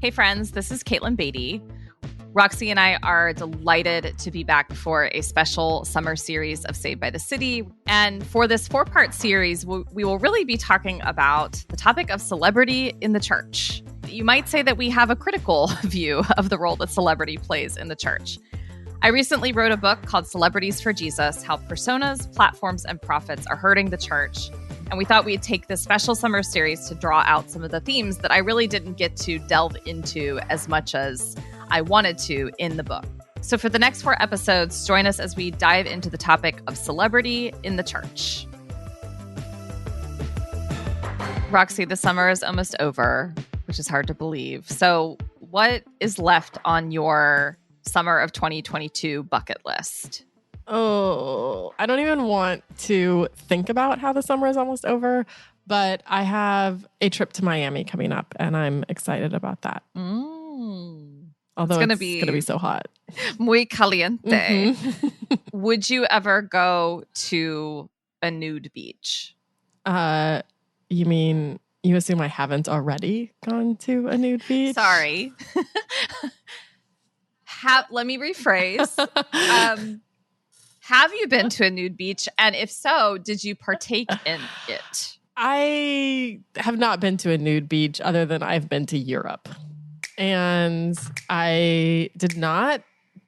Hey friends, this is Caitlin Beatty. Roxy and I are delighted to be back for a special summer series of Saved by the City. And for this 4-part series, we will really be talking about the topic of celebrity in the church. You might say that we have a critical view of the role that celebrity plays in the church. I recently wrote a book called Celebrities for Jesus: How Personas, Platforms, and Profits Are Hurting the Church. And we thought we'd take this special summer series to draw out some of the themes that I really didn't get to delve into as much as I wanted to in the book. So for the next 4 episodes, join us as we dive into the topic of celebrity in the church. Roxy, the summer is almost over, which is hard to believe. So what is left on your summer of 2022 bucket list? Oh, I don't even want to think about how the summer is almost over, but I have a trip to Miami coming up, and I'm excited about that. Although it's going to be so hot. Muy caliente. Mm-hmm. Would you ever go to a nude beach? You mean you assume I haven't already gone to a nude beach? Sorry. Let me rephrase. Have you been to a nude beach? And if so, did you partake in it? I have not been to a nude beach other than I've been to Europe. And I did not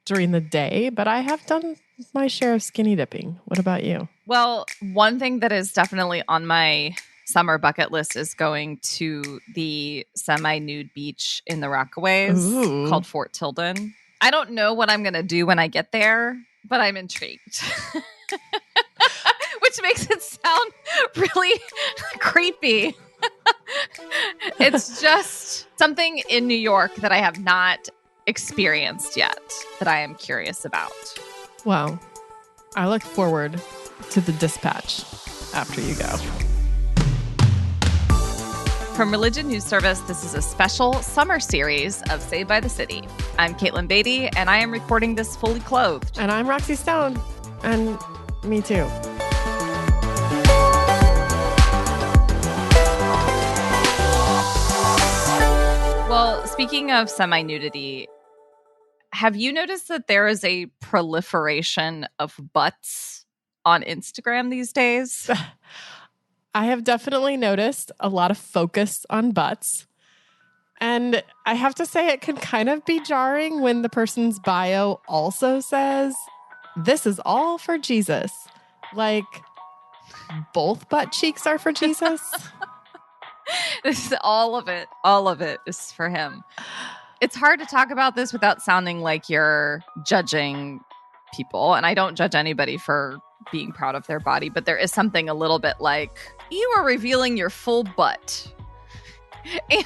during the day, but I have done my share of skinny dipping. What about you? Well, one thing that is definitely on my summer bucket list is going to the semi-nude beach in the Rockaways called Fort Tilden. I don't know what I'm going to do when I get there, but I'm intrigued. Which makes it sound really creepy. It's just something in New York that I have not experienced yet that I am curious about. Well, I look forward to the dispatch after you go. From Religion News Service, this is a special summer series of Saved by the City. I'm Caitlin Beatty, and I am recording this fully clothed. And I'm Roxy Stone. And me too. Well, speaking of semi-nudity, have you noticed that there is a proliferation of butts on Instagram these days? I have definitely noticed a lot of focus on butts. And I have to say it can kind of be jarring when the person's bio also says, "This is all for Jesus." Like, both butt cheeks are for Jesus? This is all of it is for him. It's hard to talk about this without sounding like you're judging people. And I don't judge anybody for being proud of their body, but there is something a little bit like, you are revealing your full butt.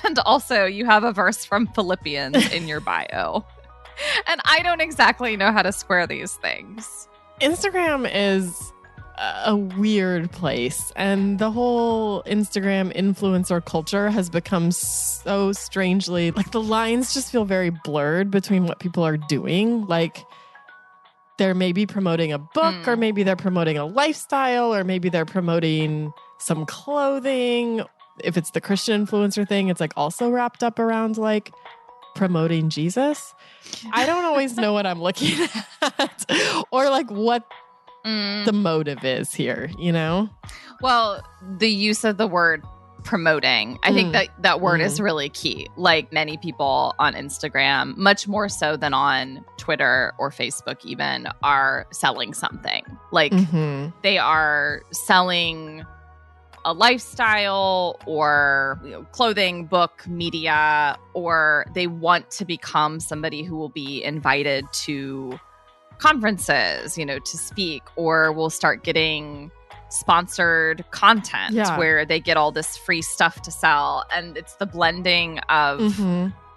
And also you have a verse from Philippians in your bio. And I don't exactly know how to square these things. Instagram is a weird place, and the whole Instagram influencer culture has become so strangely, like, the lines just feel very blurred between what people are doing. Like, they're maybe promoting a book, or maybe they're promoting a lifestyle, or maybe they're promoting some clothing. If it's the Christian influencer thing, it's like also wrapped up around like promoting Jesus. I don't always know what I'm looking at or like what the motive is here, you know? Well, the use of the word promoting, I think that word is really key. Like many people on Instagram, much more so than on Twitter or Facebook even, are selling something. Like they are selling a lifestyle or clothing, book, media, or they want to become somebody who will be invited to conferences, to speak, or will start getting sponsored content where they get all this free stuff to sell. And it's the blending of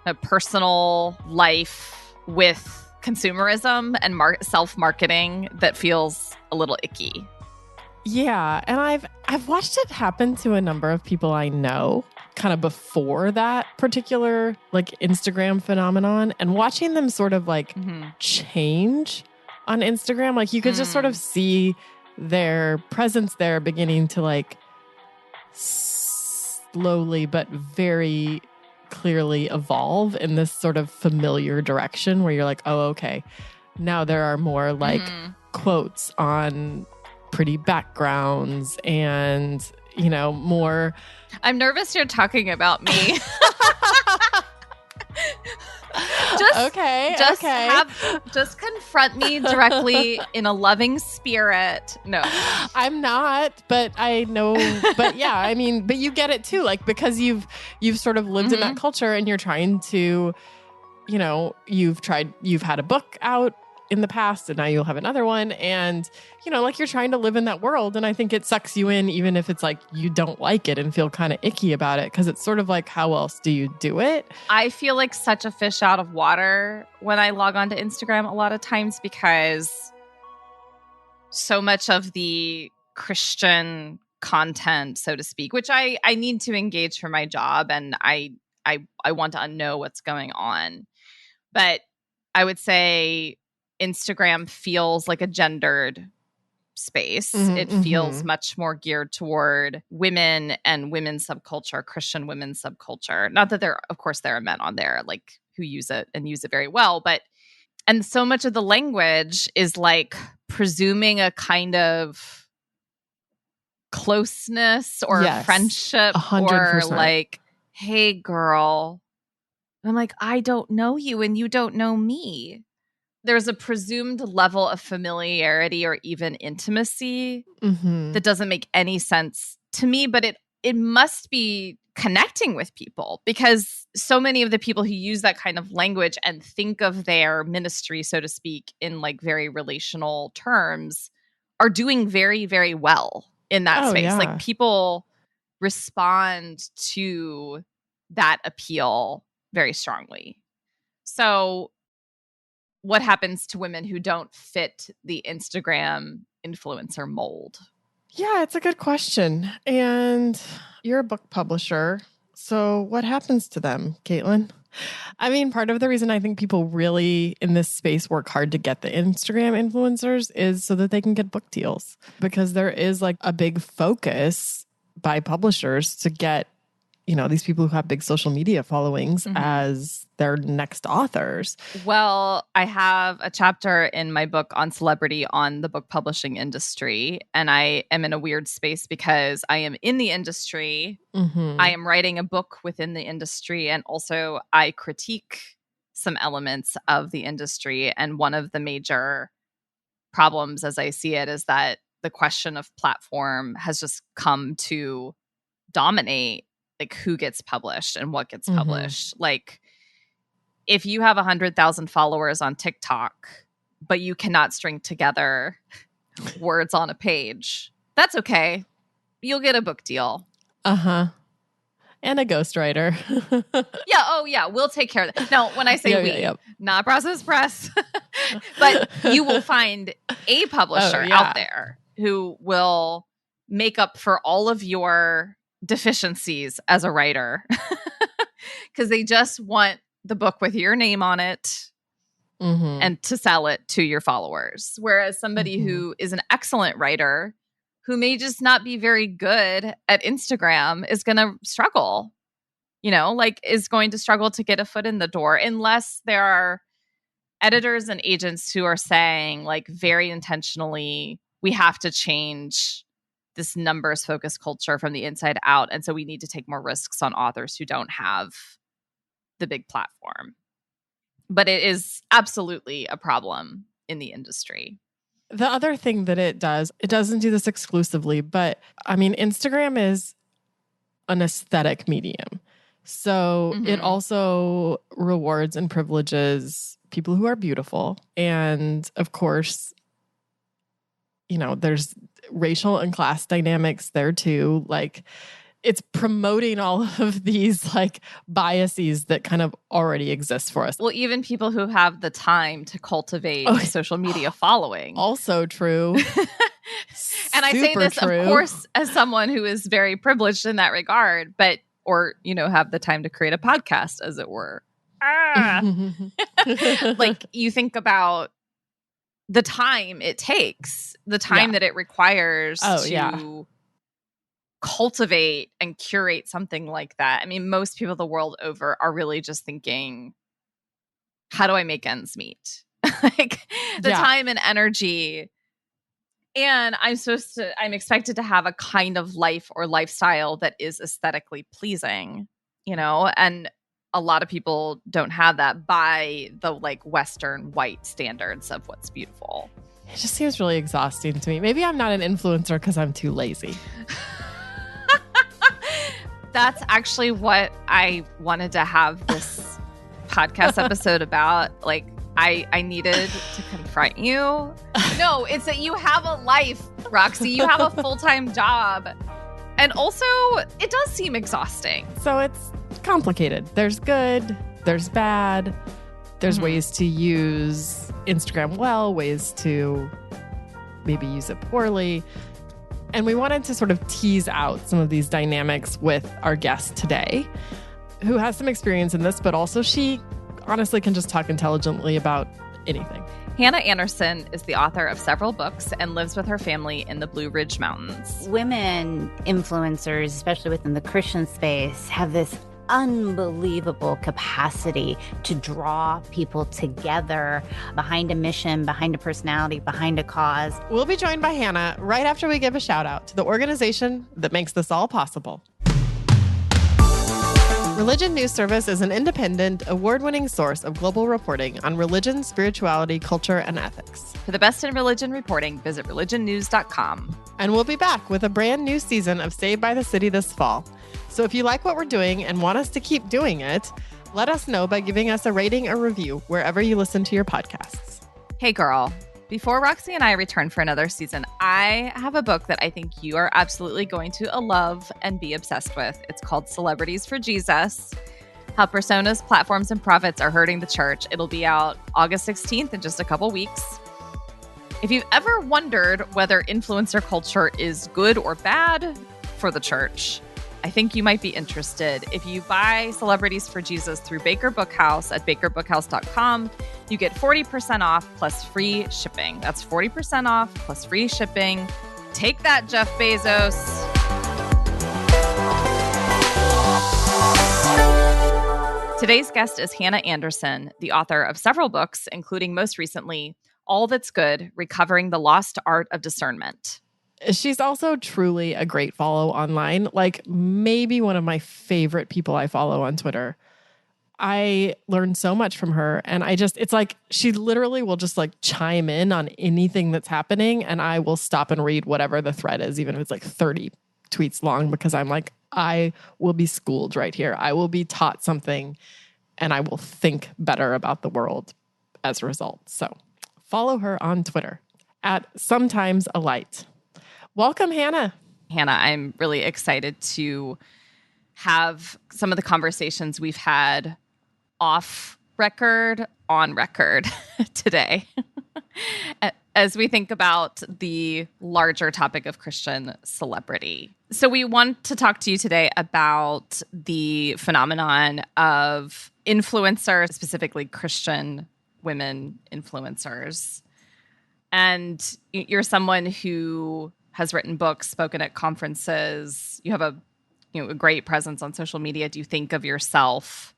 a personal life with consumerism and self-marketing that feels a little icky. Yeah, and I've watched it happen to a number of people I know kind of before that particular like Instagram phenomenon, and watching them sort of like change on Instagram. Like you could just sort of see their presence there beginning to like slowly but very clearly evolve in this sort of familiar direction where you're like, oh, okay, now there are more like quotes on pretty backgrounds and, you know, more. I'm nervous you're talking about me. Just confront me directly in a loving spirit. No, I'm not, but I know, but yeah, I mean, but you get it too, like, because you've sort of lived in that culture and you're trying to, you know, you've had a book out in the past and now you'll have another one. And, you know, like you're trying to live in that world. And I think it sucks you in, even if it's like you don't like it and feel kind of icky about it. Cause it's sort of like, how else do you do it? I feel like such a fish out of water when I log on to Instagram a lot of times because so much of the Christian content, so to speak, which I need to engage for my job and I want to know what's going on. But I would say Instagram feels like a gendered space. It feels much more geared toward women and women's subculture, Christian women's subculture. Not that there are men on there like who use it and use it very well, and so much of the language is like presuming a kind of closeness or friendship 100%. or like, hey girl. And I'm like, I don't know you and you don't know me. There's a presumed level of familiarity or even intimacy that doesn't make any sense to me, but it must be connecting with people because so many of the people who use that kind of language and think of their ministry, so to speak, in like very relational terms are doing very, very well in that space. Yeah. Like people respond to that appeal very strongly. So what happens to women who don't fit the Instagram influencer mold? Yeah, it's a good question. And you're a book publisher. So what happens to them, Caitlin? I mean, part of the reason I think people really in this space work hard to get the Instagram influencers is so that they can get book deals. Because there is like a big focus by publishers to get, you know, these people who have big social media followings as their next authors. Well, I have a chapter in my book on celebrity on the book publishing industry. And I am in a weird space because I am in the industry. I am writing a book within the industry. And also I critique some elements of the industry. And one of the major problems as I see it is that the question of platform has just come to dominate like who gets published and what gets published. Like if you have 100,000 followers on TikTok, but you cannot string together words on a page, that's okay. You'll get a book deal. And a ghostwriter. Yeah. Oh yeah. We'll take care of that. Now, when I say not Process Press, but you will find a publisher out there who will make up for all of your deficiencies as a writer because they just want the book with your name on it and to sell it to your followers. Whereas somebody who is an excellent writer who may just not be very good at Instagram is going to struggle, you know, like is going to struggle to get a foot in the door unless there are editors and agents who are saying like very intentionally, we have to change this numbers focused culture from the inside out. And so we need to take more risks on authors who don't have the big platform. But it is absolutely a problem in the industry. The other thing that it doesn't do this exclusively, but I mean, Instagram is an aesthetic medium. So it also rewards and privileges people who are beautiful. And of course, you know, there's racial and class dynamics there too. Like it's promoting all of these like biases that kind of already exist for us. Well, even people who have the time to cultivate a social media following. Also true. And I say this, true. Of course, as someone who is very privileged in that regard, but, or, you know, have the time to create a podcast, as it were. Like you think about the time it takes, the time that it requires to cultivate and curate something like that. I mean, most people the world over are really just thinking, how do I make ends meet? Like the time and energy. And I'm expected to have a kind of life or lifestyle that is aesthetically pleasing, and a lot of people don't have that by the like Western white standards of what's beautiful. It just seems really exhausting to me. Maybe I'm not an influencer because I'm too lazy. That's actually what I wanted to have this podcast episode about. Like, I needed to confront you. No, it's that you have a life, Roxy. You have a full-time job. And also, it does seem exhausting. So it's complicated. There's good, there's bad. There's ways to use Instagram well, ways to maybe use it poorly. And we wanted to sort of tease out some of these dynamics with our guest today, who has some experience in this, but also she honestly can just talk intelligently about anything. Hannah Anderson is the author of several books and lives with her family in the Blue Ridge Mountains. Women influencers, especially within the Christian space, have this unbelievable capacity to draw people together behind a mission, behind a personality, behind a cause. We'll be joined by Hannah right after we give a shout out to the organization that makes this all possible. Religion News Service is an independent, award-winning source of global reporting on religion, spirituality, culture, and ethics. For the best in religion reporting, visit religionnews.com. And we'll be back with a brand new season of Saved by the City this fall. So if you like what we're doing and want us to keep doing it, let us know by giving us a rating or review wherever you listen to your podcasts. Hey, girl. Before Roxy and I return for another season, I have a book that I think you are absolutely going to love and be obsessed with. It's called Celebrities for Jesus: How Personas, Platforms, and Profits Are Hurting the Church. It'll be out August 16th in just a couple weeks. If you've ever wondered whether influencer culture is good or bad for the church, I think you might be interested. If you buy Celebrities for Jesus through Baker Bookhouse at bakerbookhouse.com, you get 40% off plus free shipping. That's 40% off plus free shipping. Take that, Jeff Bezos. Today's guest is Hannah Anderson, the author of several books, including most recently, All That's Good: Recovering the Lost Art of Discernment. She's also truly a great follow online. Like maybe one of my favorite people I follow on Twitter. I learned so much from her. And it's like she literally will just like chime in on anything that's happening. And I will stop and read whatever the thread is, even if it's like 30 tweets long, because I'm like, I will be schooled right here. I will be taught something and I will think better about the world as a result. So follow her on Twitter at @sometimesalight. Welcome, Hannah. Hannah, I'm really excited to have some of the conversations we've had off record, on record today, as we think about the larger topic of Christian celebrity. So we want to talk to you today about the phenomenon of influencers, specifically Christian women influencers. And you're someone who has written books, spoken at conferences. You have a great presence on social media. Do you think of yourself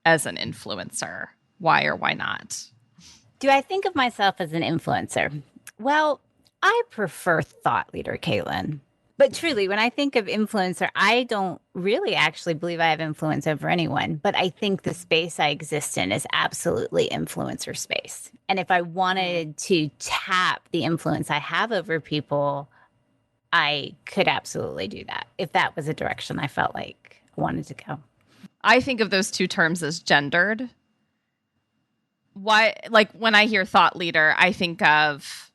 as an influencer? Why or why not? Do I think of myself as an influencer? Well, I prefer thought leader, Caitlin. But truly, when I think of influencer, I don't really actually believe I have influence over anyone. But I think the space I exist in is absolutely influencer space. And if I wanted to tap the influence I have over people, I could absolutely do that if that was a direction I felt like I wanted to go. I think of those two terms as gendered. Why, like when I hear thought leader, I think of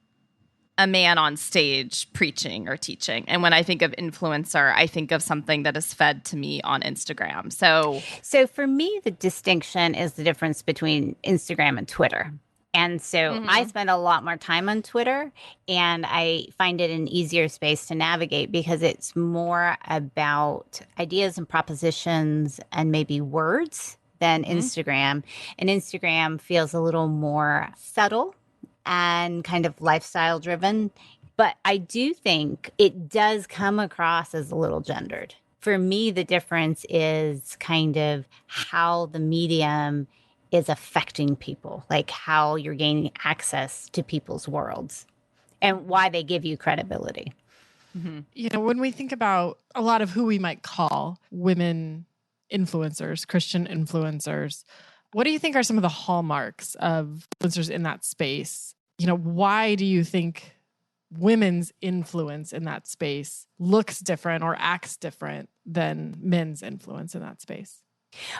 a man on stage preaching or teaching. And when I think of influencer, I think of something that is fed to me on Instagram. So for me, the distinction is the difference between Instagram and Twitter. And so I spend a lot more time on Twitter, and I find it an easier space to navigate because it's more about ideas and propositions and maybe words than Instagram. And Instagram feels a little more subtle and kind of lifestyle driven. But I do think it does come across as a little gendered. For me, the difference is kind of how the medium is affecting people, like how you're gaining access to people's worlds and why they give you credibility. When we think about a lot of who we might call women influencers, Christian influencers, what do you think are some of the hallmarks of influencers in that space? Why do you think women's influence in that space looks different or acts different than men's influence in that space?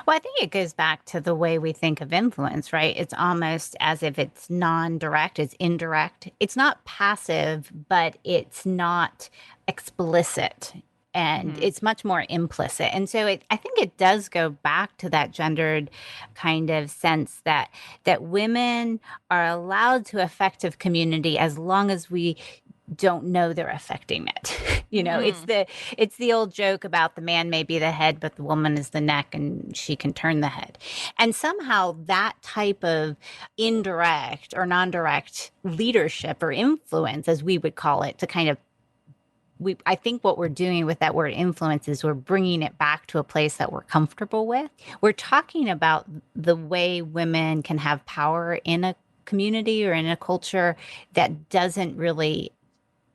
Well, I think it goes back to the way we think of influence, right? It's almost as if it's non-direct, it's indirect. It's not passive, but it's not explicit. And it's much more implicit. And so I think it does go back to that gendered kind of sense that women are allowed to affect a community as long as we don't know they're affecting it. It's the old joke about the man may be the head, but the woman is the neck and she can turn the head. And somehow that type of indirect or non-direct leadership or influence, as we would call it, to kind of I think what we're doing with that word influence is we're bringing it back to a place that we're comfortable with. We're talking about the way women can have power in a community or in a culture that doesn't really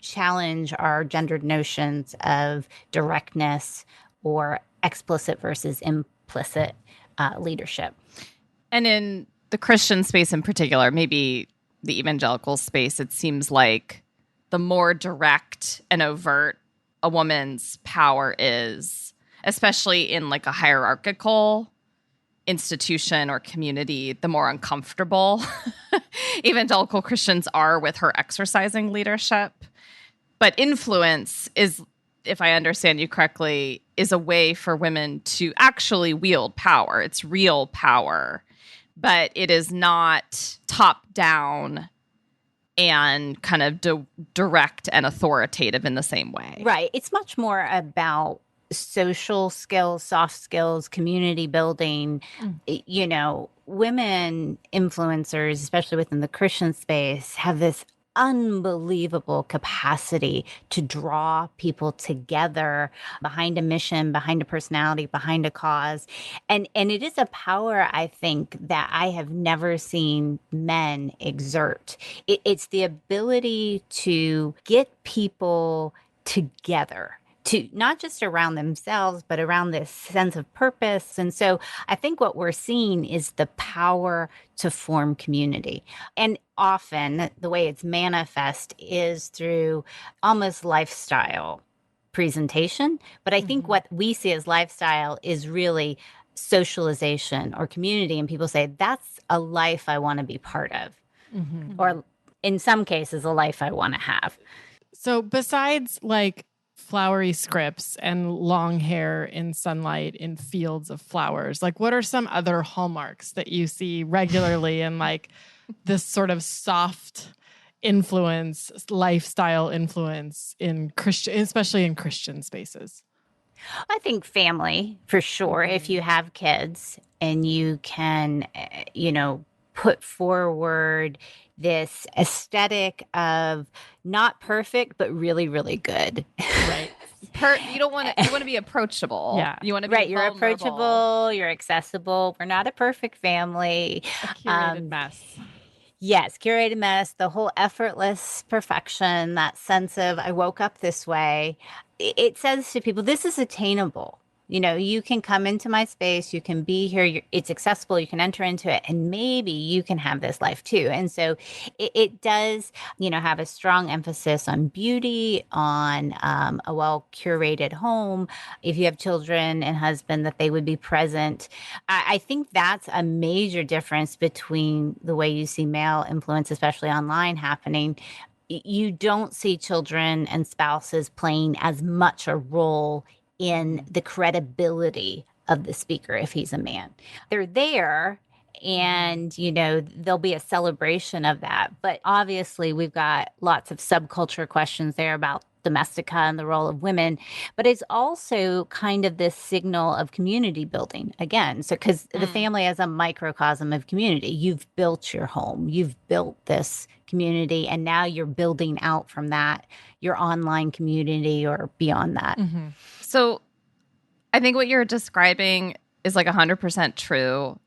challenge our gendered notions of directness or explicit versus implicit leadership. And in the Christian space in particular, maybe the evangelical space, it seems like the more direct and overt a woman's power is, especially in like a hierarchical institution or community, the more uncomfortable evangelical Christians are with her exercising leadership. But influence is, if I understand you correctly, is a way for women to actually wield power. It's real power, but it is not top down and kind of direct and authoritative in the same way. Right. It's much more about social skills, soft skills, community building. Women influencers, especially within the Christian space, have this unbelievable capacity to draw people together behind a mission, behind a personality, behind a cause. And it is a power, I think, that I have never seen men exert. It's the ability to get people together, to not just around themselves, but around this sense of purpose. And so I think what we're seeing is the power to form community. And often the way it's manifest is through almost lifestyle presentation. But I think what we see as lifestyle is really socialization or community. And people say, that's a life I want to be part of. Or in some cases, a life I want to have. So besides like flowery scripts and long hair in sunlight in fields of flowers, like what are some other hallmarks that you see regularly in like this sort of soft influence, lifestyle influence in Christian, especially in Christian spaces? I think family, for sure. If you have kids and you can, put forward this aesthetic of not perfect, but really, really good. Right. You want to be approachable. Yeah. You want to be right. You're vulnerable. approachable. You're accessible. We're not a perfect family. A curated mess. Yes, curated mess, the whole effortless perfection, that sense of I woke up this way. It says to people, this is attainable. You can come into my space, you can be here, it's accessible, you can enter into it, and maybe you can have this life too. And so it does, have a strong emphasis on beauty, on a well-curated home. If you have children and husband, that they would be present. I think that's a major difference between the way you see male influence, especially online, happening. You don't see children and spouses playing as much a role in the credibility of the speaker if he's a man. They're there and, there'll be a celebration of that. But obviously we've got lots of subculture questions there about domestica and the role of women, but it's also kind of this signal of community building again. So, because the family is a microcosm of community, you've built your home, you've built this community, and now you're building out from that your online community or beyond that. Mm-hmm. So I think what you're describing is like 100% true.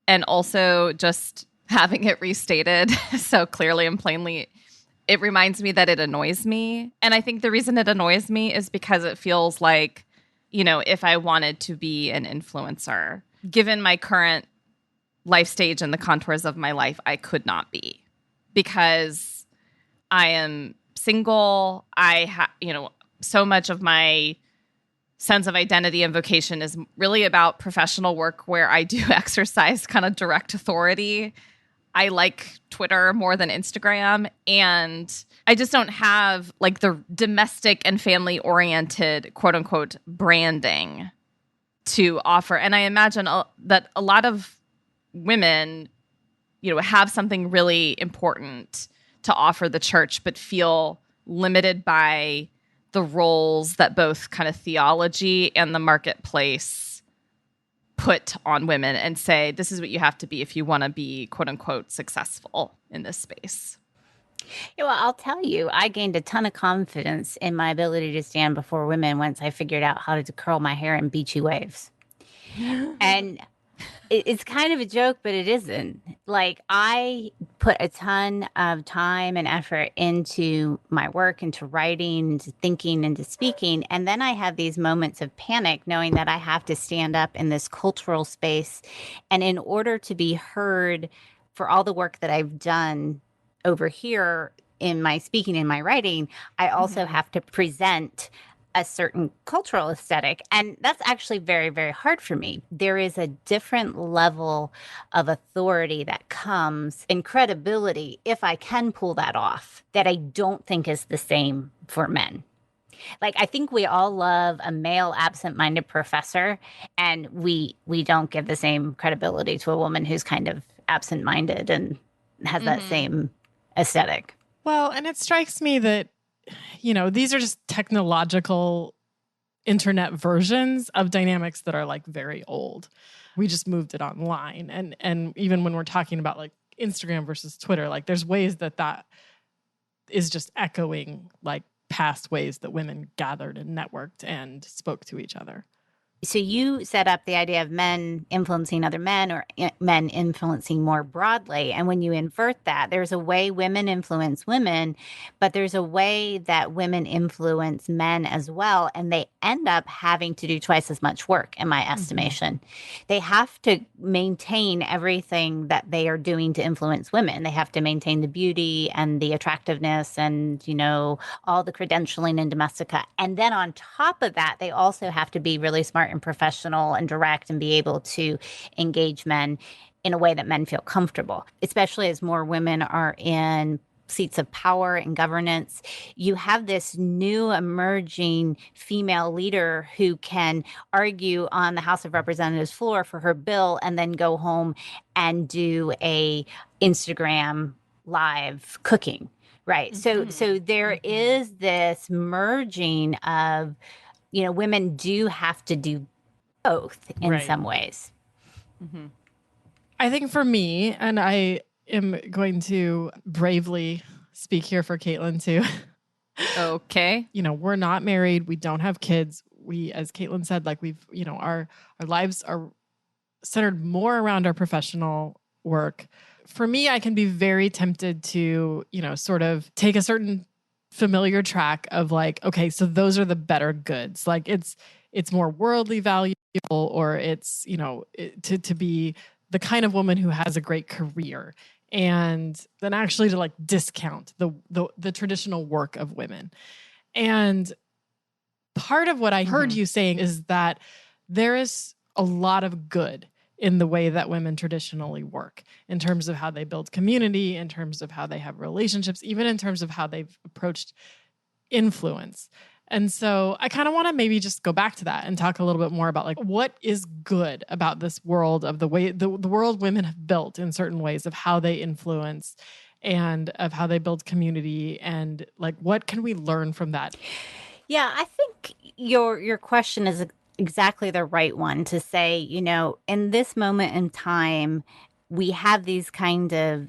And also just having it restated so clearly and plainly, it reminds me that it annoys me. And I think the reason it annoys me is because it feels like, you know, if I wanted to be an influencer, given my current life stage and the contours of my life, I could not be, because I am single. So much of my sense of identity and vocation is really about professional work where I do exercise kind of direct authority. I like Twitter more than Instagram, and I just don't have like the domestic and family oriented quote unquote branding to offer. And I imagine that a lot of women, you know, have something really important to offer the church, but feel limited by the roles that both kind of theology and the marketplace put on women and say, this is what you have to be if you want to be quote unquote successful in this space. Yeah, well, I'll tell you, I gained a ton of confidence in my ability to stand before women once I figured out how to curl my hair in beachy waves. And it's kind of a joke, but it isn't. Like, I put a ton of time and effort into my work, into writing, into thinking, into speaking. And then I have these moments of panic knowing that I have to stand up in this cultural space. And in order to be heard for all the work that I've done over here in my speaking and my writing, I also have to present a certain cultural aesthetic. And that's actually very, very hard for me. There is a different level of authority that comes in credibility, if I can pull that off, that I don't think is the same for men. Like, I think we all love a male absent-minded professor, and we don't give the same credibility to a woman who's kind of absent-minded and has that same aesthetic. Well, and it strikes me that, you know, these are just technological internet versions of dynamics that are like very old. We just moved it online. And even when we're talking about like Instagram versus Twitter, like there's ways that is just echoing like past ways that women gathered and networked and spoke to each other. So you set up the idea of men influencing other men, or men influencing more broadly. And when you invert that, there's a way women influence women, but there's a way that women influence men as well. And they end up having to do twice as much work, in my estimation. They have to maintain everything that they are doing to influence women. They have to maintain the beauty and the attractiveness and, you know, all the credentialing and domestica. And then on top of that, they also have to be really smart and professional and direct and be able to engage men in a way that men feel comfortable, especially as more women are in seats of power and governance. You have this new emerging female leader who can argue on the House of Representatives floor for her bill and then go home and do a Instagram live cooking. Right. So there is this merging of, you know, women do have to do both in some ways. I think for me, and I am going to bravely speak here for Caitlin too. Okay. You know, we're not married. We don't have kids. We, as Caitlin said, like we've, you know, our lives are centered more around our professional work. For me, I can be very tempted to, you know, sort of take a certain familiar track of like, okay, so those are the better goods. Like it's more worldly valuable, or it's, you know, to be the kind of woman who has a great career, and then actually to like discount the traditional work of women. And part of what I heard you saying is that there is a lot of good in the way that women traditionally work, in terms of how they build community, in terms of how they have relationships, even in terms of how they've approached influence. And so I kind of want to maybe just go back to that and talk a little bit more about like what is good about this world of the way the world women have built in certain ways of how they influence and of how they build community, and like what can we learn from that? Yeah, I think your question is exactly the right one to say, in this moment in time, we have these kind of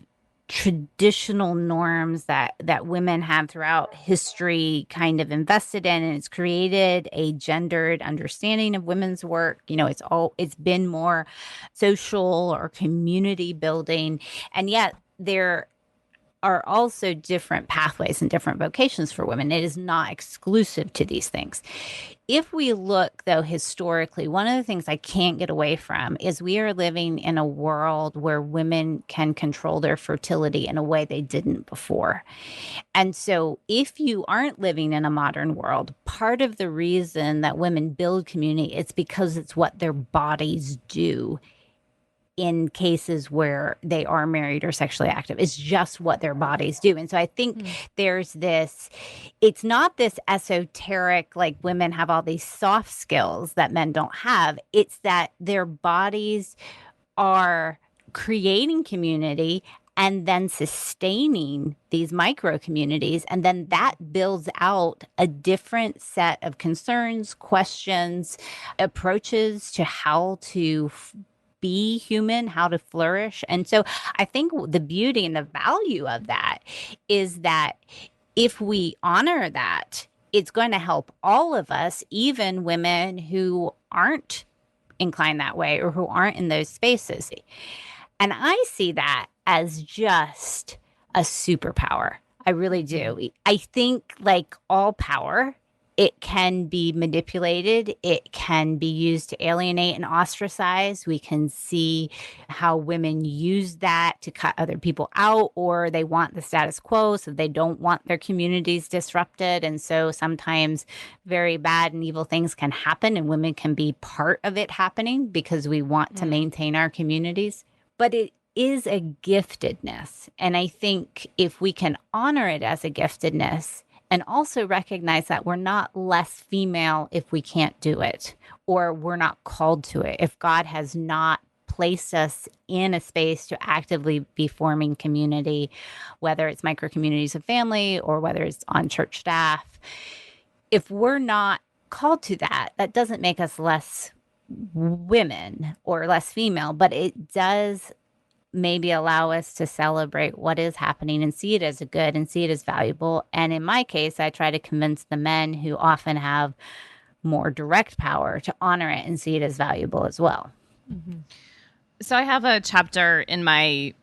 traditional norms that women have throughout history kind of invested in, and it's created a gendered understanding of women's work. It's been more social or community building, and yet there are also different pathways and different vocations for women. It is not exclusive to these things. If we look, though, historically, one of the things I can't get away from is we are living in a world where women can control their fertility in a way they didn't before. And so if you aren't living in a modern world, part of the reason that women build community is because it's what their bodies do in cases where they are married or sexually active. It's just what their bodies do. And so I think there's this, it's not this esoteric, like women have all these soft skills that men don't have. It's that their bodies are creating community and then sustaining these micro communities. And then that builds out a different set of concerns, questions, approaches to how to be human, how to flourish. And so I think the beauty and the value of that is that if we honor that, it's going to help all of us, even women who aren't inclined that way or who aren't in those spaces. And I see that as just a superpower. I really do. I think, like all power, it can be manipulated. It can be used to alienate and ostracize. We can see how women use that to cut other people out, or they want the status quo, so they don't want their communities disrupted. And so sometimes very bad and evil things can happen, and women can be part of it happening because we want to maintain our communities. But it is a giftedness. And I think if we can honor it as a giftedness, and also recognize that we're not less female if we can't do it, or we're not called to it. If God has not placed us in a space to actively be forming community, whether it's micro communities of family or whether it's on church staff, if we're not called to that, that doesn't make us less women or less female, but it does maybe allow us to celebrate what is happening and see it as a good and see it as valuable. And in my case, I try to convince the men who often have more direct power to honor it and see it as valuable as well. Mm-hmm. So I have a chapter in my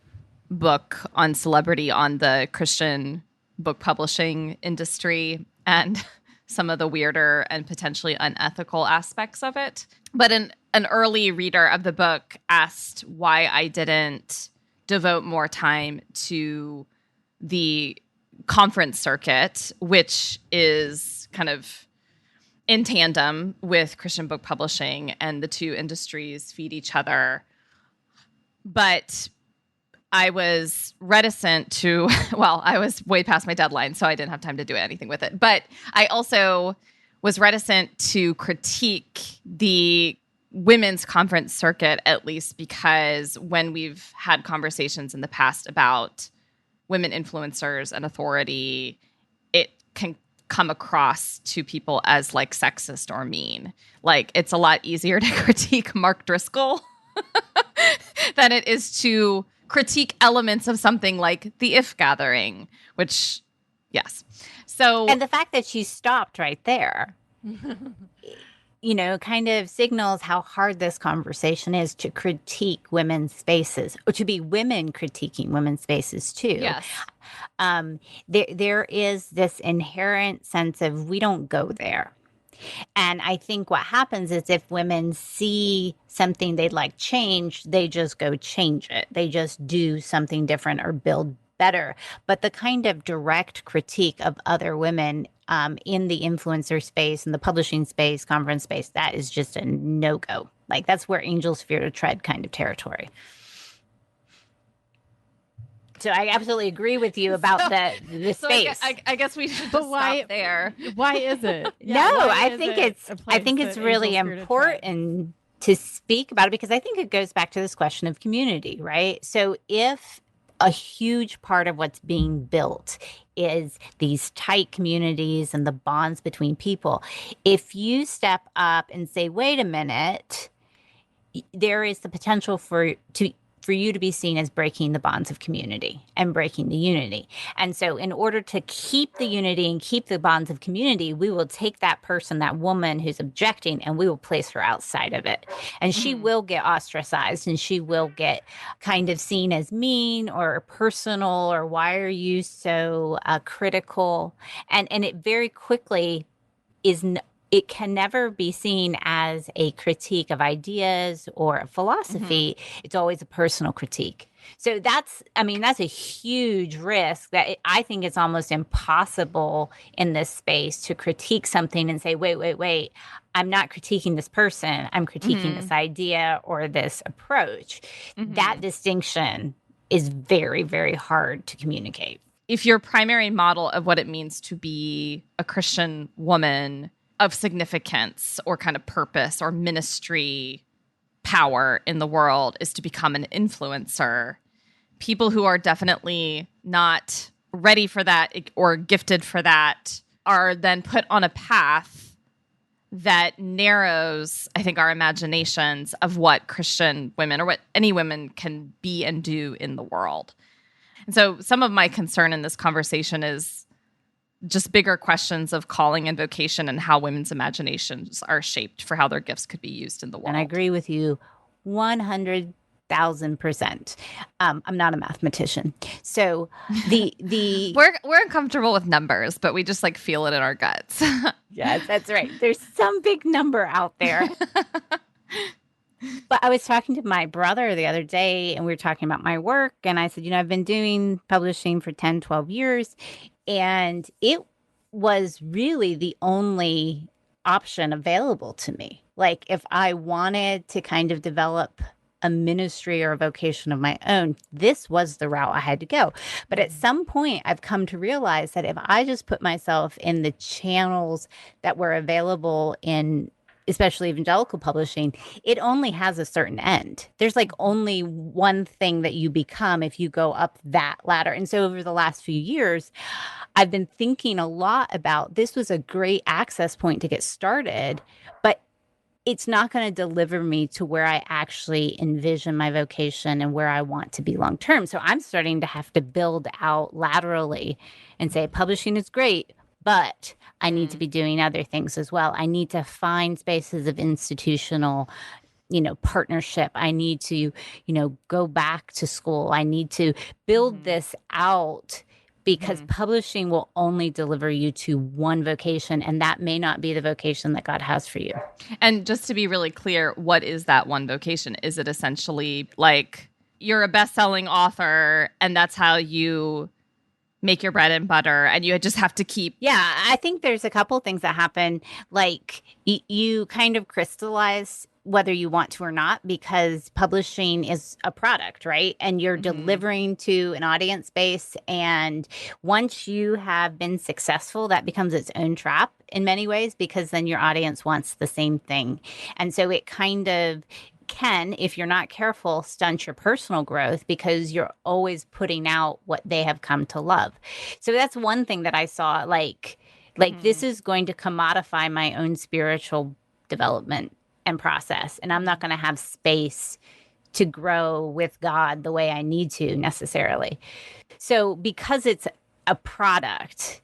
book on celebrity on the Christian book publishing industry and some of the weirder and potentially unethical aspects of it. But an early reader of the book asked why I didn't devote more time to the conference circuit, which is kind of in tandem with Christian book publishing, and the two industries feed each other. But I was reticent to, well, I was way past my deadline, so I didn't have time to do anything with it. But I also was reticent to critique the women's conference circuit, at least because when we've had conversations in the past about women influencers and authority, it can come across to people as like sexist or mean. Like, it's a lot easier to critique Mark Driscoll than it is to critique elements of something like the If Gathering, which, yes. So, and the fact that she stopped right there, kind of signals how hard this conversation is to critique women's spaces, or to be women critiquing women's spaces too. Yes. There is this inherent sense of we don't go there. And I think what happens is if women see something they'd like changed, they just go change it. They just do something different or build better. But the kind of direct critique of other women in the influencer space, in the publishing space, conference space, that is just a no-go. Like, that's where angels fear to tread kind of territory. So I absolutely agree with you about the space. I guess we should just stop there. Why is it? I think it's really important to speak about it, because I think it goes back to this question of community, right? So if a huge part of what's being built is these tight communities and the bonds between people. If you step up and say, wait a minute, there is the potential for you to be seen as breaking the bonds of community and breaking the unity. And so in order to keep the unity and keep the bonds of community, we will take that person, that woman who's objecting, and we will place her outside of it. And she will get ostracized, and she will get kind of seen as mean or personal, or why are you so critical? And it very quickly it can never be seen as a critique of ideas or a philosophy. It's always a personal critique. So that's a huge risk that I think it's almost impossible in this space to critique something and say, wait, I'm not critiquing this person. I'm critiquing this idea or this approach. That distinction is very, very hard to communicate. If your primary model of what it means to be a Christian woman of significance or kind of purpose or ministry power in the world is to become an influencer, people who are definitely not ready for that or gifted for that are then put on a path that narrows, I think, our imaginations of what Christian women or what any women can be and do in the world. And so some of my concern in this conversation is just bigger questions of calling and vocation and how women's imaginations are shaped for how their gifts could be used in the world. And I agree with you 100,000%. I'm not a mathematician. So the we're uncomfortable with numbers, but we just like feel it in our guts. Yes, that's right. There's some big number out there. But I was talking to my brother the other day, and we were talking about my work. And I said, I've been doing publishing for 10, 12 years. And it was really the only option available to me. Like, if I wanted to kind of develop a ministry or a vocation of my own, this was the route I had to go. But at some point, I've come to realize that if I just put myself in the channels that were available in especially evangelical publishing, it only has a certain end. There's like only one thing that you become if you go up that ladder. And so over the last few years, I've been thinking a lot about this was a great access point to get started, but it's not going to deliver me to where I actually envision my vocation and where I want to be long term. So I'm starting to have to build out laterally and say publishing is great, but I need to be doing other things as well. I need to find spaces of institutional, partnership. I need to, go back to school. I need to build this out because publishing will only deliver you to one vocation, and that may not be the vocation that God has for you. And just to be really clear, what is that one vocation? Is it essentially like you're a best-selling author and that's how you make your bread and butter, and you just have to keep... Yeah, I think there's a couple things that happen. Like you kind of crystallize whether you want to or not, because publishing is a product, right? And you're delivering to an audience base. And once you have been successful, that becomes its own trap in many ways, because then your audience wants the same thing. And so it kind of can, if you're not careful, stunt your personal growth because you're always putting out what they have come to love. So that's one thing that I saw, like this is going to commodify my own spiritual development and process. And I'm not going to have space to grow with God the way I need to necessarily. So because it's a product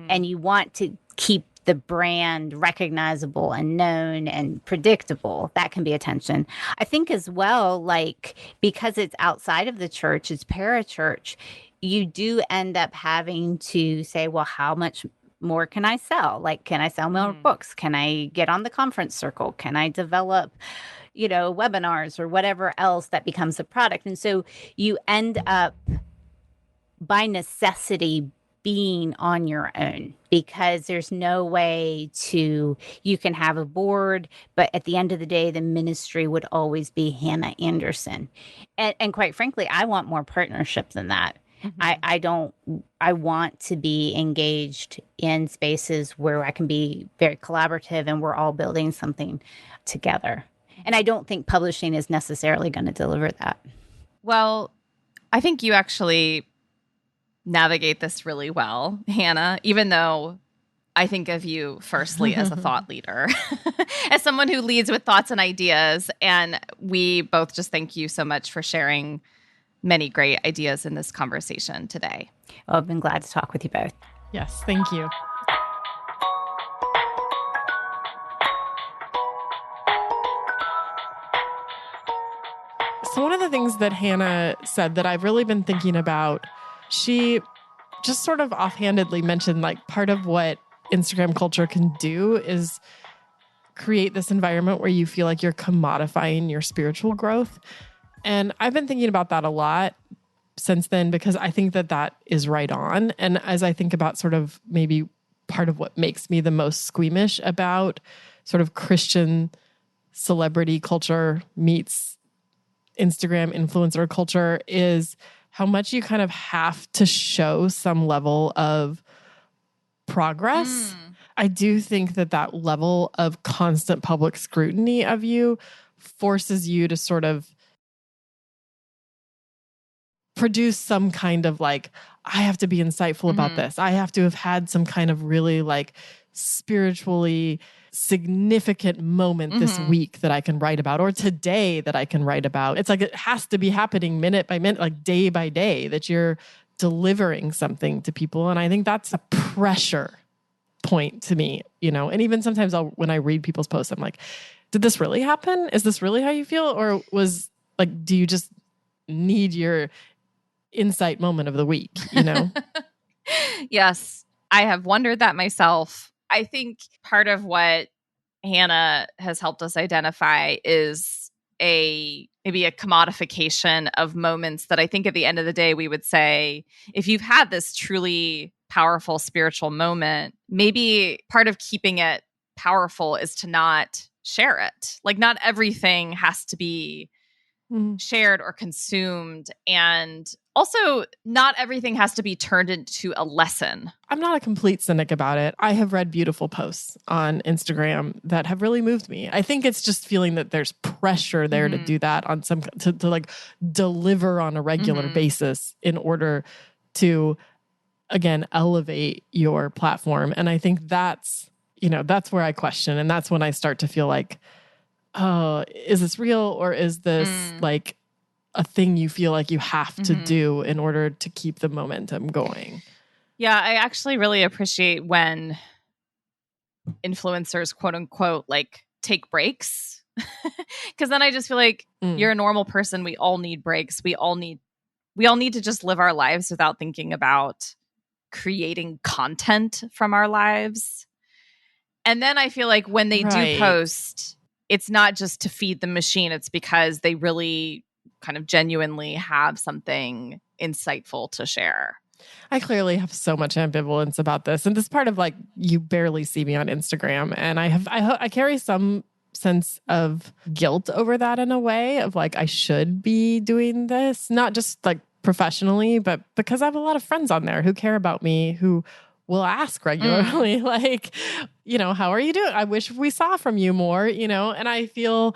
and you want to keep the brand recognizable and known and predictable, that can be a tension. I think as well, like because it's outside of the church, it's parachurch, you do end up having to say, well, how much more can I sell? Like, can I sell more books? Can I get on the conference circle? Can I develop, webinars or whatever else that becomes a product? And so you end up by necessity being on your own because there's no way you can have a board, but at the end of the day, the ministry would always be Hannah Anderson. And quite frankly, I want more partnership than that. I want to be engaged in spaces where I can be very collaborative and we're all building something together. And I don't think publishing is necessarily going to deliver that. Well, I think you actually navigate this really well, Hannah, even though I think of you firstly as a thought leader, as someone who leads with thoughts and ideas. And we both just thank you so much for sharing many great ideas in this conversation today. Well, I've been glad to talk with you both. Yes, thank you. So one of the things that Hannah said that I've really been thinking about, she just sort of offhandedly mentioned like part of what Instagram culture can do is create this environment where you feel like you're commodifying your spiritual growth. And I've been thinking about that a lot since then because I think that that is right on. And as I think about sort of maybe part of what makes me the most squeamish about sort of Christian celebrity culture meets Instagram influencer culture is how much you kind of have to show some level of progress. I do think that that level of constant public scrutiny of you forces you to sort of produce some kind of like, I have to be insightful about this. I have to have had some kind of really like spiritually significant moment this week that I can write about, or today that I can write about. It's like it has to be happening minute by minute, like day by day, that you're delivering something to people. And I think that's a pressure point to me, you know. And even sometimes when I read people's posts, I'm like, did this really happen? Is this really how you feel? Or was like, do you just need your insight moment of the week, you know? Yes, I have wondered that myself. I think part of what Hannah has helped us identify is maybe a commodification of moments that I think at the end of the day, we would say, if you've had this truly powerful spiritual moment, maybe part of keeping it powerful is to not share it. Like not everything has to be shared or consumed. And also not everything has to be turned into a lesson. I'm not a complete cynic about it. I have read beautiful posts on Instagram that have really moved me. I think it's just feeling that there's pressure there to do that on some, to like deliver on a regular basis in order to, again, elevate your platform. And I think that's, you know, that's where I question. And that's when I start to feel like, oh, is this real? Or is this like a thing you feel like you have to do in order to keep the momentum going? Yeah, I actually really appreciate when influencers, quote unquote, like take breaks. Because then I just feel like you're a normal person. We all need breaks. We all need to just live our lives without thinking about creating content from our lives. And then I feel like when they do post, it's not just to feed the machine. It's because they really kind of genuinely have something insightful to share. I clearly have so much ambivalence about this. And this part of like, you barely see me on Instagram. And I carry some sense of guilt over that in a way of like, I should be doing this, not just like professionally, but because I have a lot of friends on there who care about me, who will ask regularly, like, you know, how are you doing? I wish we saw from you more, you know, and I feel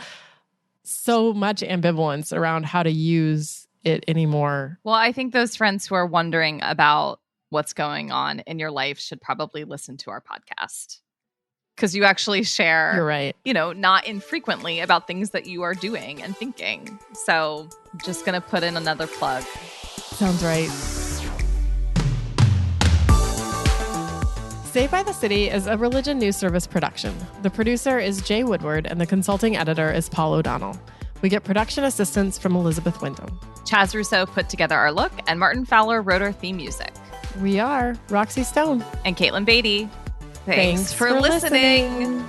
so much ambivalence around how to use it anymore. Well, I think those friends who are wondering about what's going on in your life should probably listen to our podcast, because you actually share, you're right, you know, not infrequently about things that you are doing and thinking. So just going to put in another plug. Sounds right. Saved by the City is a Religion News Service production. The producer is Jay Woodward and the consulting editor is Paul O'Donnell. We get production assistance from Elizabeth Wyndham. Chaz Rousseau put together our look and Martin Fowler wrote our theme music. We are Roxy Stone and Caitlin Beatty. Thanks for listening.